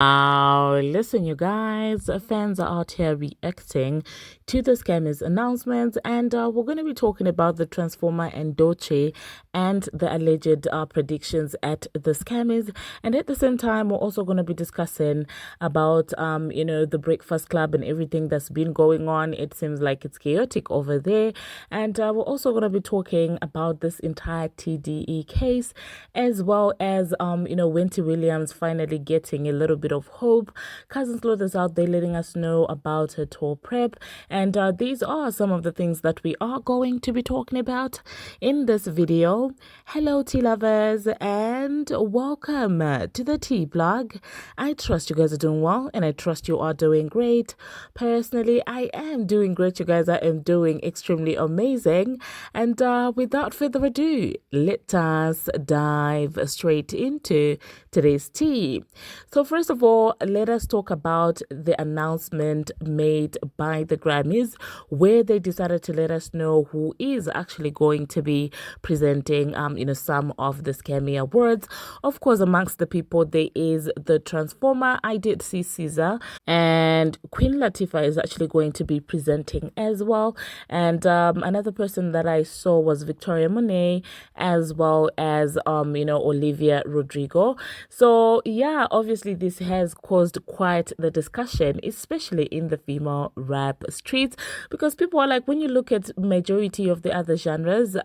Listen, you guys, fans are out here reacting to the Grammys announcements, and we're going to be talking about the Transformer and Doechii and the alleged predictions at the Grammys. And at the same time, we're also going to be discussing about, the Breakfast Club and everything that's been going on. It seems like it's chaotic over there. And we're also going to be talking about this entire TDE case, as well as, Wendy Williams finally getting a little bit of hope. Cousin Claude is out there letting us know about her tour prep, and these are some of the things that we are going to be talking about in this video. Hello tea lovers, and welcome to the tea blog. I trust you guys are doing well, and I trust you are doing great. Personally, I am doing great, you guys. I am doing extremely amazing, and without further ado, let us dive straight into today's tea. So first of all, let us talk about the announcement made by the Grammys, where they decided to let us know who is actually going to be presenting some of the Grammy awards. Of course, amongst the people there is the Transformer. I did see Caesar, and Queen Latifah is actually going to be presenting as well. And another person that I saw was Victoria Monet, as well as Olivia Rodrigo. So yeah, obviously this has caused quite the discussion, especially in the female rap streets, because people are like, when you look at majority of the other genres,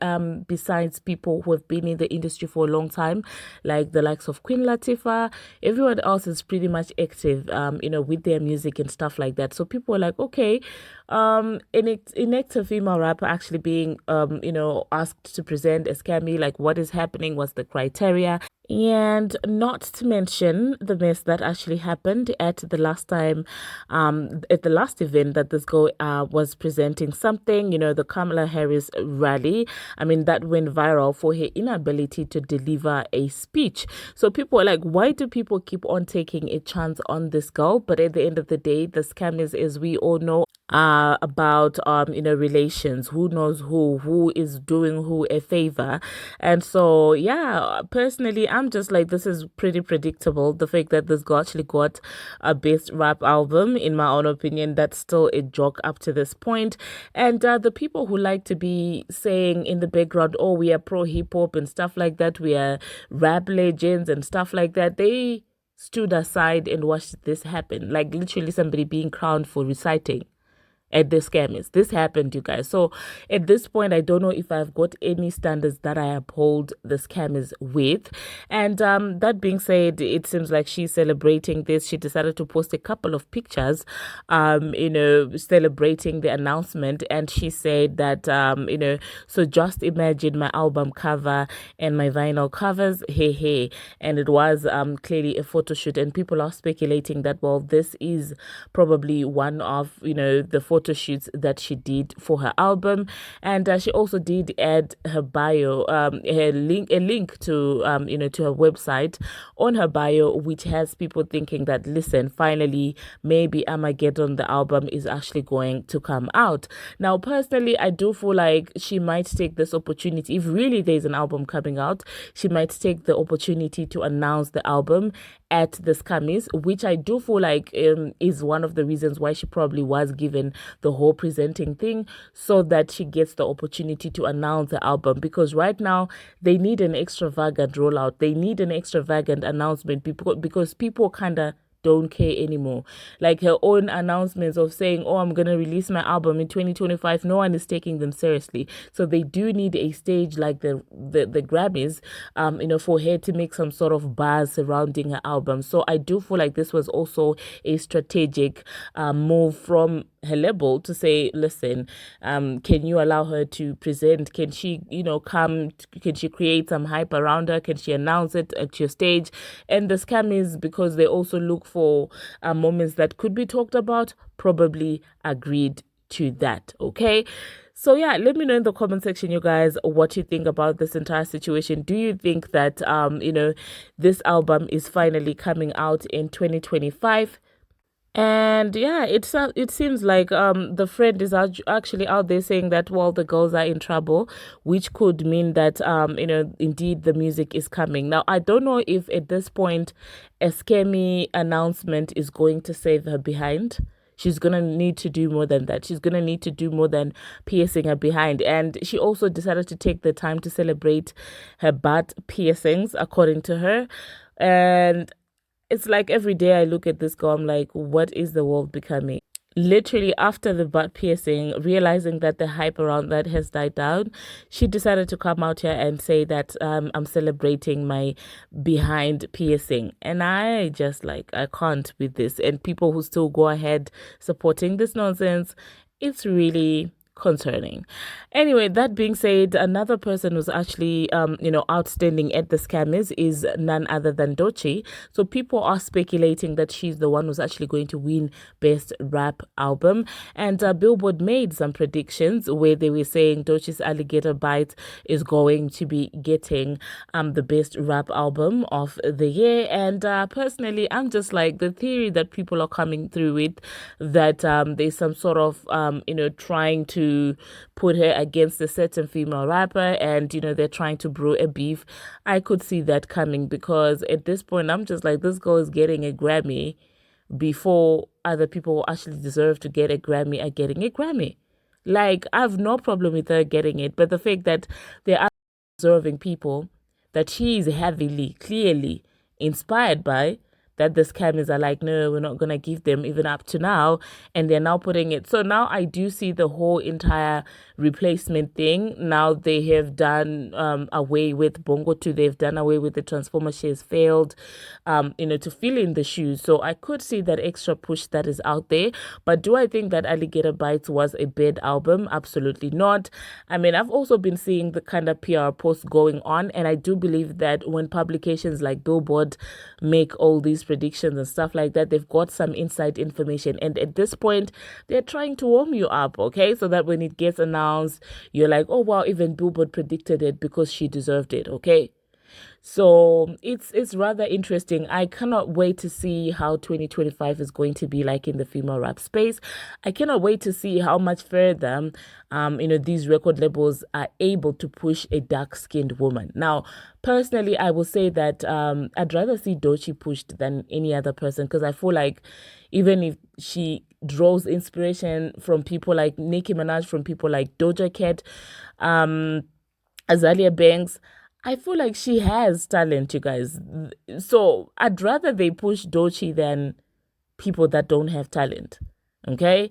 besides people who have been in the industry for a long time, like the likes of Queen Latifah, everyone else is pretty much active, with their music and stuff like that. So people are like, okay, an active female rapper actually being, asked to present as Grammy, like what is happening, what's the criteria? And not to mention the mess that actually happened at the last time, at the last event that this girl was presenting something, the Kamala Harris rally. I mean, that went viral for her inability to deliver a speech. So people are like, why do people keep on taking a chance on this girl? But at the end of the day, the scam is, as we all know, about relations, who knows who is doing who a favor. And so yeah, personally I'm just like, this is pretty predictable. The fact that this girl actually got a best rap album, in my own opinion, that's still a joke up to this point. And the people who like to be saying in the background, oh, we are pro hip-hop and stuff like that, we are rap legends and stuff like that, they stood aside and watched this happen, like literally somebody being crowned for reciting at the Grammys. This happened, you guys. So at this point, I don't know if I've got any standards that I uphold the Grammys with. And that being said, it seems like she's celebrating this. She decided to post a couple of pictures, celebrating the announcement. And she said that, so just imagine my album cover and my vinyl covers, hey. And it was clearly a photo shoot. And people are speculating that, well, this is probably one of, the photo shoots that she did for her album. And she also did add her bio, a link to to her website on her bio, which has people thinking that, listen, finally maybe Armageddon, the album, is actually going to come out. Now personally, I do feel like she might take this opportunity, if really there's an album coming out, she might take the opportunity to announce the album at the Grammys, which I do feel like is one of the reasons why she probably was given the whole presenting thing, so that she gets the opportunity to announce the album. Because right now they need an extravagant rollout, they need an extravagant announcement, because people kind of don't care anymore. Like her own announcements of saying, oh, I'm gonna release my album in 2025, no one is taking them seriously. So they do need a stage like the Grammys, for her to make some sort of buzz surrounding her album. So I do feel like this was also a strategic move from her label to say, listen, can you allow her to present? Can she, come? Can she create some hype around her? Can she announce it at your stage? And the Grammys, because they also look for moments that could be talked about, probably agreed to that. Okay. So yeah, let me know in the comment section, you guys, what you think about this entire situation. Do you think that this album is finally coming out in 2025? And yeah, it seems like the friend is actually out there saying that, well, the girls are in trouble, which could mean that indeed the music is coming. Now I don't know if at this point a scammy announcement is going to save her behind. She's gonna need to do more than that. She's gonna need to do more than piercing her behind. And she also decided to take the time to celebrate her butt piercings, according to her. And it's like every day I look at this girl, I'm like, what is the world becoming? Literally after the butt piercing, realizing that the hype around that has died down, she decided to come out here and say that I'm celebrating my behind piercing. And I just like, I can't with this. And people who still go ahead supporting this nonsense, it's really concerning. Anyway, that being said, another person who's actually outstanding at the scammers is none other than Doechii. So people are speculating that she's the one who's actually going to win best rap album. And Billboard made some predictions where they were saying Doechii's Alligator Bite is going to be getting the best rap album of the year. And personally, I'm just like, the theory that people are coming through with, that there's some sort of trying to put her against a certain female rapper, and they're trying to brew a beef. I could see that coming, because at this point I'm just like, this girl is getting a Grammy before other people who actually deserve to get a Grammy are getting a Grammy. Like, I have no problem with her getting it, but the fact that there are deserving people that she is heavily, clearly inspired by, that the scammers are like, no, we're not going to give them even up to now. And they're now putting it. So now I do see the whole entire replacement thing. Now they have done away with Bongo 2. They've done away with the Transformer. She has failed, to fill in the shoes. So I could see that extra push that is out there. But do I think that Alligator Bites was a bad album? Absolutely not. I mean, I've also been seeing the kind of PR posts going on. And I do believe that when publications like Billboard make all these predictions and stuff like that, they've got some inside information, and at this point they're trying to warm you up, okay, so that when it gets announced, you're like, oh wow, even Billboard predicted it because she deserved it, okay. So it's rather interesting. I cannot wait to see how 2025 is going to be like in the female rap space. I cannot wait to see how much further these record labels are able to push a dark-skinned woman. Now, personally, I will say that I'd rather see Doechii pushed than any other person, because I feel like even if she draws inspiration from people like Nicki Minaj, from people like Doja Cat, Azalea Banks, I feel like she has talent, you guys. So I'd rather they push Doechii than people that don't have talent. Okay.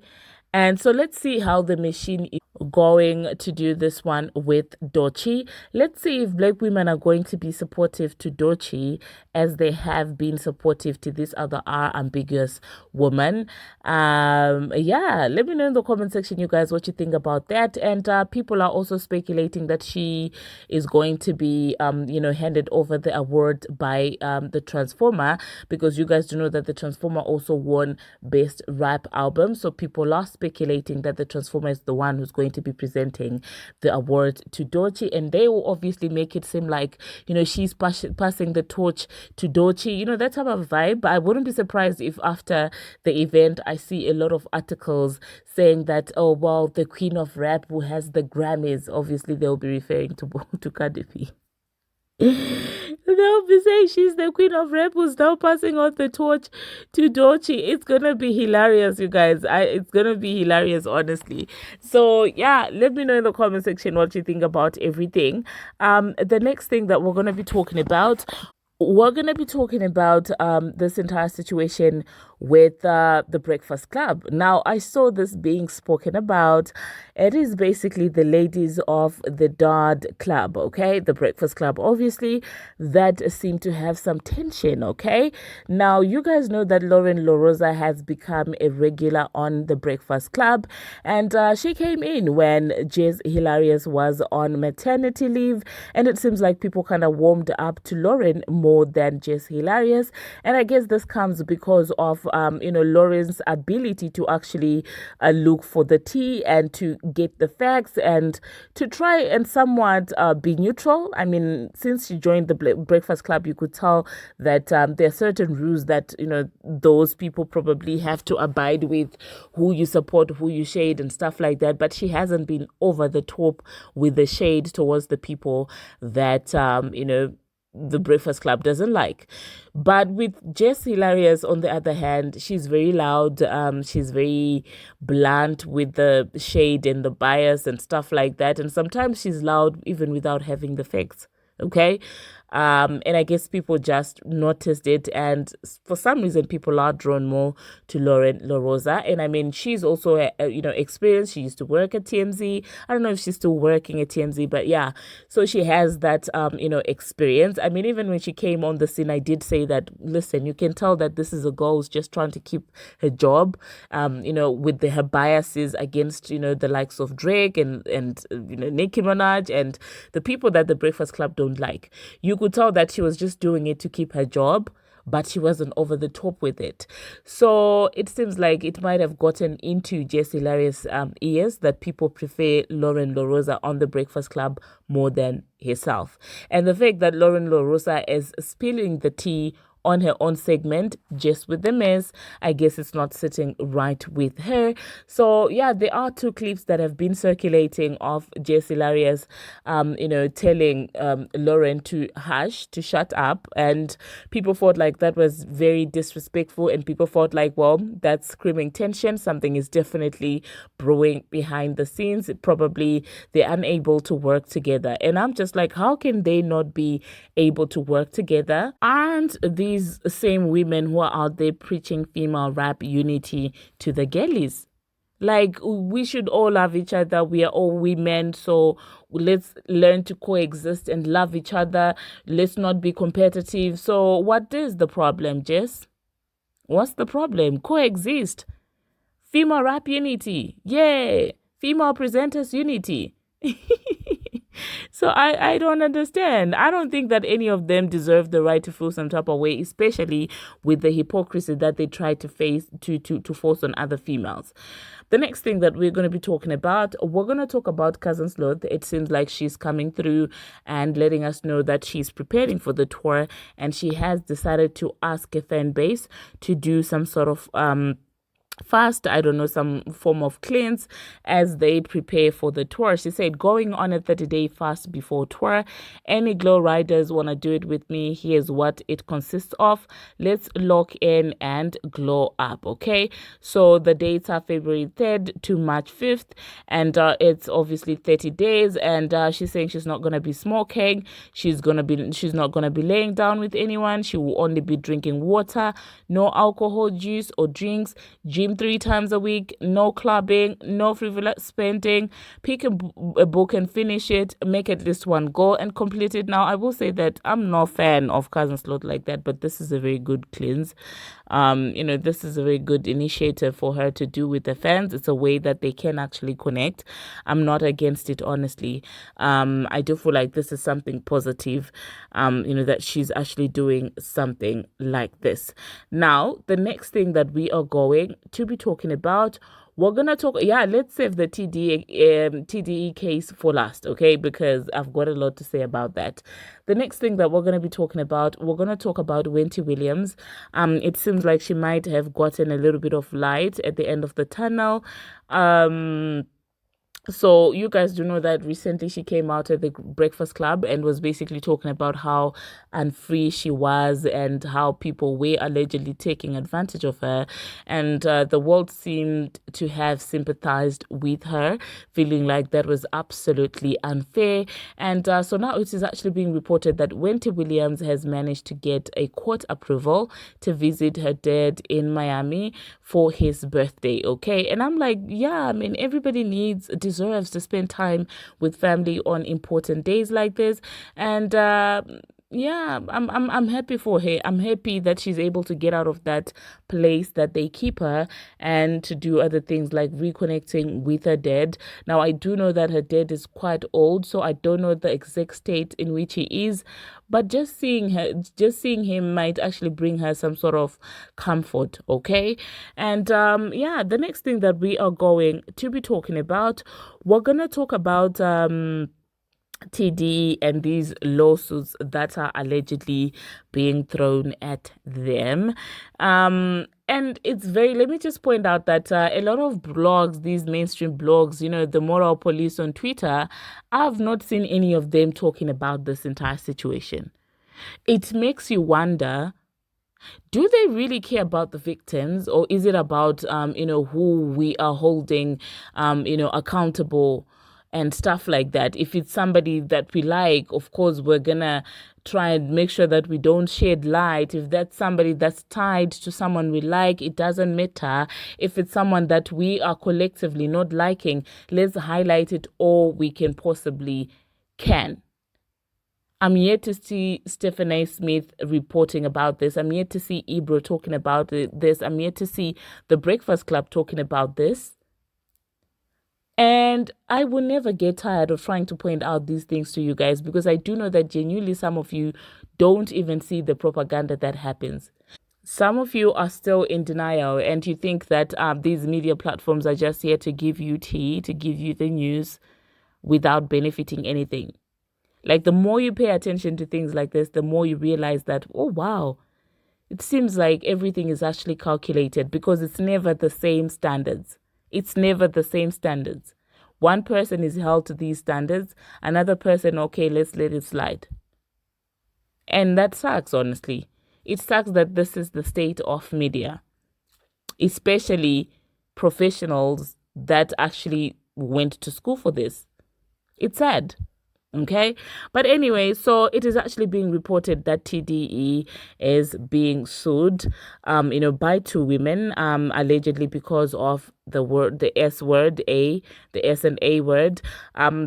And so let's see how the machine is going to do this one with Doechii. Let's see if black women are going to be supportive to Doechii as they have been supportive to this other ambiguous woman. Yeah, let me know in the comment section, you guys, what you think about that. And people are also speculating that she is going to be, handed over the award by the Transformer, because you guys do know that the Transformer also won Best Rap Album. So people are speculating that the Transformer is the one who's going to be presenting the award to Doechii, and they will obviously make it seem like, she's passing the torch to Doechii, that type of vibe. But I wouldn't be surprised if after the event I see a lot of articles saying that, oh well, the queen of rap who has the Grammys, obviously they'll be referring to Cardi B. They'll be saying she's the queen of rap who's now passing on the torch to Doechii. It's gonna be hilarious, you guys. It's gonna be hilarious, honestly. So yeah, let me know in the comment section what you think about everything. The next thing that we're gonna be talking about, this entire situation with the Breakfast Club. Now, I saw this being spoken about. It is basically the ladies of the Dad Club, okay? The Breakfast Club, obviously, that seemed to have some tension, okay? Now, you guys know that Loren Lorosa has become a regular on the Breakfast Club, and she came in when Jess Hilarious was on maternity leave, and it seems like people kind of warmed up to Loren more more than Jess Hilarious. And I guess this comes because of, Loren's ability to actually look for the tea and to get the facts and to try and somewhat be neutral. I mean, since she joined the Breakfast Club, you could tell that there are certain rules that, those people probably have to abide with, who you support, who you shade and stuff like that. But she hasn't been over the top with the shade towards the people that, the Breakfast Club doesn't like. But with Jess Hilarious, on the other hand, she's very loud. She's very blunt with the shade and the bias and stuff like that. And sometimes she's loud even without having the facts. Okay. And I guess people just noticed it, and for some reason people are drawn more to Loren Lorosa. And I mean, she's also experienced. She used to work at TMZ. I don't know if she's still working at TMZ, but yeah, so she has that experience. I mean, even when she came on the scene, I did say that, listen, you can tell that this is a girl who's just trying to keep her job, with her biases against the likes of Drake and Nicki Minaj and the people that the Breakfast Club don't like. You could tell that she was just doing it to keep her job, but she wasn't over the top with it. So it seems like it might have gotten into Jess Hilarious' ears that people prefer Loren Lorosa on the Breakfast Club more than herself. And the fact that Loren Lorosa is spilling the tea on her own segment, Just with the Mess, I guess it's not sitting right with her. So yeah, there are two clips that have been circulating of Jess Hilarious, telling Loren to hush, to shut up, and people thought like that was very disrespectful, and people thought like, well, that's screaming tension. Something is definitely brewing behind the scenes. Probably they're unable to work together, and I'm just like, how can they not be able to work together? And these same women who are out there preaching female rap unity to the girlies. Like, we should all love each other. We are all women, so let's learn to coexist and love each other. Let's not be competitive. So what is the problem, Jess? What's the problem? Coexist. Female rap unity. Yay. Female presenters unity. So I don't understand. I don't think that any of them deserve the right to feel some type of way, especially with the hypocrisy that they try to face to force on other females. The next thing that we're going to be talking about, we're going to talk about Cousin Sloth. It seems like she's coming through and letting us know that she's preparing for the tour, and she has decided to ask a fan base to do some sort of fast, I don't know, some form of cleanse as they prepare for the tour. She said, going on a 30-day fast before tour. Any glow riders want to do it with me? Here's what it consists of. Let's lock in and glow up. Okay, so the dates are February 3rd to March 5th, and it's obviously 30 days. And she's saying she's not going to be smoking, she's not going to be laying down with anyone, she will only be drinking water, no alcohol, juice or drinks, gym 3 times a week, no clubbing, no frivolous spending. Pick a book and finish it, make at least one goal and complete it. Now, I will say that I'm not a fan of Cousin Sloth like that, but this is a very good cleanse. This is a very good initiative for her to do with the fans. It's a way that they can actually connect. I'm not against it, honestly. I do feel like this is something positive, that she's actually doing something like this. Now, the next thing that we are going to be talking about, we're going to talk, let's save the TDE case for last, okay, because I've got a lot to say about that. The next thing that we're going to be talking about, we're going to talk about Wendy Williams. It seems like she might have gotten a little bit of light at the end of the tunnel. So you guys do know that recently she came out at the Breakfast Club and was basically talking about how unfree she was and how people were allegedly taking advantage of her. And the world seemed to have sympathized with her, feeling like that was absolutely unfair. And so now it is actually being reported that Wendy Williams has managed to get a court approval to visit her dad in Miami for his birthday. Okay. And I'm like, yeah, I mean, everybody deserves to spend time with family on important days like this. And I'm happy for her. I'm happy that she's able to get out of that place that they keep her and to do other things like reconnecting with her dad. Now, I do know that her dad is quite old, so I don't know the exact state in which he is, but just seeing him might actually bring her some sort of comfort. Okay. And yeah, the next thing that we are going to be talking about, we're gonna talk about TD and these lawsuits that are allegedly being thrown at them. And it's let me just point out that a lot of blogs, these mainstream blogs, the moral police on Twitter, I've not seen any of them talking about this entire situation. It makes you wonder, do they really care about the victims, or is it about, who we are holding, accountable and stuff like that? If it's somebody that we like, of course, we're gonna try and make sure that we don't shed light. If that's somebody that's tied to someone we like, it doesn't matter. If it's someone that we are collectively not liking, let's highlight it all we can possibly can. I'm yet to see Stephen A. Smith reporting about this. I'm yet to see Ebro talking about this. I'm yet to see The Breakfast Club talking about this. And I will never get tired of trying to point out these things to you guys, because I do know that genuinely some of you don't even see the propaganda that happens. Some of you are still in denial, and you think that these media platforms are just here to give you tea, to give you the news without benefiting anything. Like, the more you pay attention to things like this, the more you realize that, oh, wow, it seems like everything is actually calculated, because it's never the same standards. It's never the same standards. One person is held to these standards, another person, okay, let's let it slide. And that sucks, honestly. It sucks that this is the state of media, especially professionals that actually went to school for this. It's sad. Okay. But anyway, so it is actually being reported that TDE is being sued, by two women, allegedly because of the S and A word.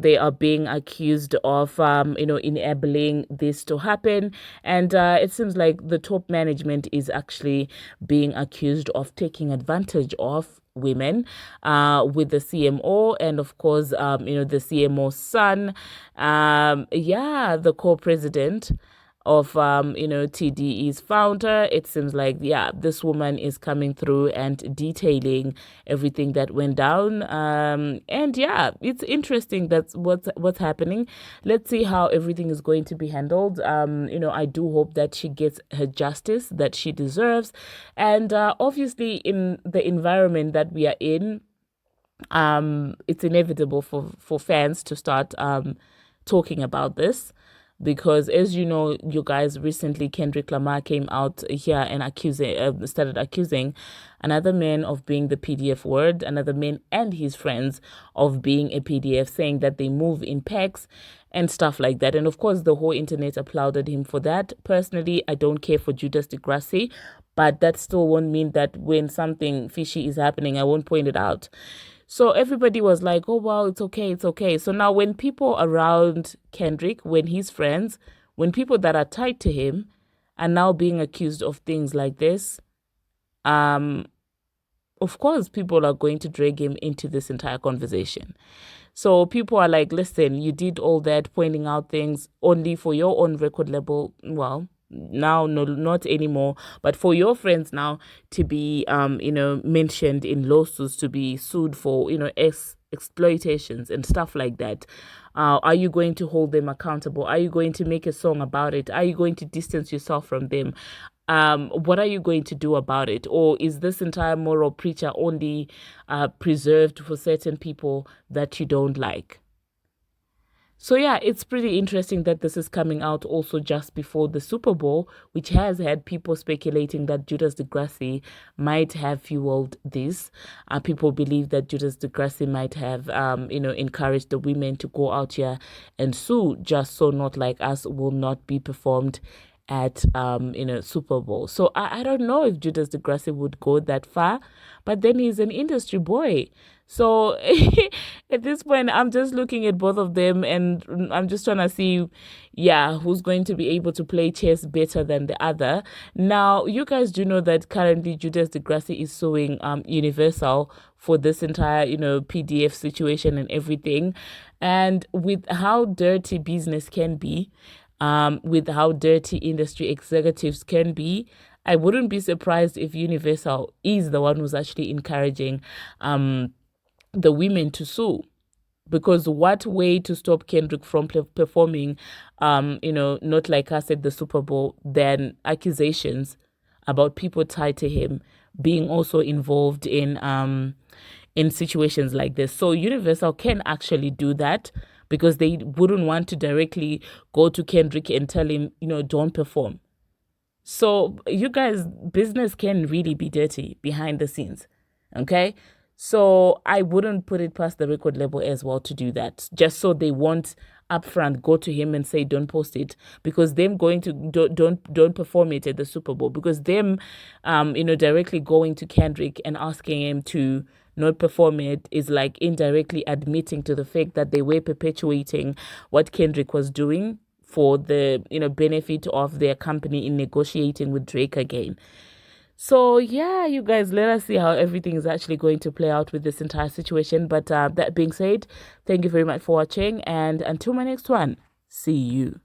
They are being accused of, enabling this to happen. And it seems like the top management is actually being accused of taking advantage of women, with the CMO, and of course, the CMO's son, the co-president of, TDE's founder. It seems like, this woman is coming through and detailing everything that went down. And it's interesting that's what's happening. Let's see how everything is going to be handled. I do hope that she gets her justice that she deserves. And obviously, in the environment that we are in, it's inevitable for fans to start talking about this. Because, as you know, you guys, recently Kendrick Lamar came out here and started accusing another man of being the PDF word, another man and his friends of being a PDF, saying that they move in packs and stuff like that. And of course, the whole internet applauded him for that. Personally, I don't care for Judas Degrassi, but that still won't mean that when something fishy is happening, I won't point it out. So everybody was like, oh, well, it's okay, it's okay. So now when people around Kendrick, when his friends, when people that are tied to him are now being accused of things like this, of course, people are going to drag him into this entire conversation. So people are like, listen, you did all that, pointing out things only for your own record label. Well, now, no, not anymore, but for your friends now to be mentioned in lawsuits, to be sued for exploitations and stuff like that. Are you going to hold them accountable? Are you going to make a song about it? Are you going to distance yourself from them? What are you going to do about it? Or is this entire moral preacher only preserved for certain people that you don't like? So yeah, it's pretty interesting that this is coming out also just before the Super Bowl, which has had people speculating that Judas Degrassi might have fueled this. People believe that Judas Degrassi might have, encouraged the women to go out here and sue, just so Not Like Us will not be performed at Super Bowl. So I don't know if Judas Degrassi would go that far, but then he's an industry boy. So at this point, I'm just looking at both of them and I'm just trying to see, who's going to be able to play chess better than the other. Now, you guys do know that currently Judas Degrassi is suing Universal for this entire, PDF situation and everything. And with how dirty business can be, with how dirty industry executives can be. I wouldn't be surprised if Universal is the one who's actually encouraging the women to sue. Because what way to stop Kendrick from performing, not like us at the Super Bowl, than accusations about people tied to him being also involved in situations like this. So Universal can actually do that because they wouldn't want to directly go to Kendrick and tell him, don't perform. So you guys, business can really be dirty behind the scenes. Okay? So I wouldn't put it past the record label as well to do that, just so they won't upfront go to him and say don't post it, because them going to don't perform it at the Super Bowl, because them directly going to Kendrick and asking him to not perform it is like indirectly admitting to the fact that they were perpetuating what Kendrick was doing for the benefit of their company in negotiating with Drake again. So yeah, you guys, let us see how everything is actually going to play out with this entire situation. But that being said, thank you very much for watching, and until my next one, see you.